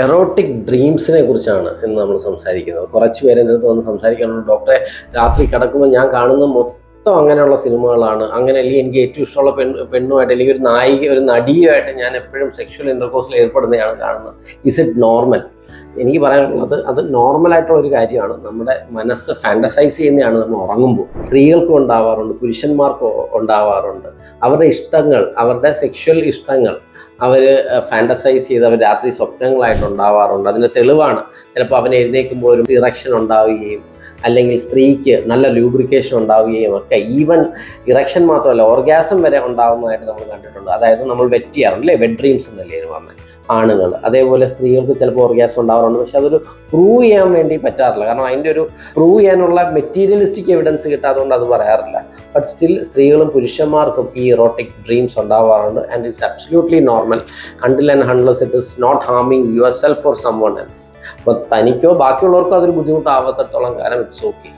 Erotic ഡ്രീംസിനെ കുറിച്ചാണ് ഇന്ന് നമ്മൾ സംസാരിക്കുന്നത്. കുറച്ച് പേര് എൻ്റെ അടുത്ത് വന്ന് സംസാരിക്കാനുണ്ട്, ഡോക്ടറെ രാത്രി കിടക്കുമ്പോൾ ഞാൻ കാണുന്ന മൊത്തം അങ്ങനെയുള്ള സിനിമകളാണ്, അങ്ങനെ അല്ലെങ്കിൽ എനിക്ക് ഏറ്റവും ഇഷ്ടമുള്ള പെണ്ണുമായിട്ട് അല്ലെങ്കിൽ ഒരു നായിക ഒരു നടിയുമായിട്ട് ഞാൻ എപ്പോഴും സെക്ഷൽ ഇൻ്റർകോഴ്സിൽ ഏർപ്പെടുന്നതാണ് കാണുന്നത്. Is it normal? എനിക്ക് പറയാനുള്ളത് അത് നോർമലായിട്ടുള്ള ഒരു കാര്യമാണ്. നമ്മുടെ മനസ്സ് ഫാൻറ്റസൈസ് ചെയ്യുന്നതാണ് നമ്മൾ ഉറങ്ങുമ്പോൾ. സ്ത്രീകൾക്കും ഉണ്ടാവാറുണ്ട്, പുരുഷന്മാർക്കും ഉണ്ടാവാറുണ്ട്. അവരുടെ ഇഷ്ടങ്ങൾ, അവരുടെ സെക്ഷൽ ഇഷ്ടങ്ങൾ അവർ ഫാൻറ്റസൈസ് ചെയ്ത് അവർ രാത്രി സ്വപ്നങ്ങളായിട്ട് ഉണ്ടാവാറുണ്ട്. അതിൻ്റെ തെളിവാണ് ചിലപ്പോൾ അവൻ എഴുന്നേൽക്കുമ്പോൾ ഒരു ഇറക്ഷൻ ഉണ്ടാവുകയും അല്ലെങ്കിൽ സ്ത്രീക്ക് നല്ല ലൂബ്രിക്കേഷൻ ഉണ്ടാവുകയും ഒക്കെ. ഈവൻ ഇറക്ഷൻ മാത്രമല്ല, ഓർഗാസം വരെ ഉണ്ടാവുന്നതായിട്ട് നമ്മൾ കണ്ടിട്ടുണ്ട്. അതായത് നമ്മൾ വെറ്റ് ചെയ്യാറുണ്ട് അല്ലേ, വെറ്റ് ഡ്രീംസ് എന്നല്ലേ പറഞ്ഞത് ആണുങ്ങൾ. അതേപോലെ സ്ത്രീകൾക്ക് ചിലപ്പോൾ ഓർഗാസം ഉണ്ടാവാറുണ്ട്, പക്ഷെ അതൊരു പ്രൂവ് ചെയ്യാൻ വേണ്ടി പറ്റാറില്ല. കാരണം അതിൻ്റെ ഒരു പ്രൂവ് ചെയ്യാനുള്ള മെറ്റീരിയലിസ്റ്റിക് എവിഡൻസ് കിട്ടാത്തതുകൊണ്ട് അത് പറയാറില്ല. ബട്ട് സ്റ്റിൽ സ്ത്രീകളും പുരുഷന്മാർക്കും ഈ ഇറോട്ടിക് ഡ്രീംസ് ഉണ്ടാവാറുണ്ട്. And it's absolutely normal until and unless it is not harming yourself or someone else. അപ്പോൾ തനിക്കോ ബാക്കിയുള്ളവർക്കോ അതൊരു ബുദ്ധിമുട്ടാവാത്തത്തോളം കാലം ഇറ്റ്സ് ഓക്കെ.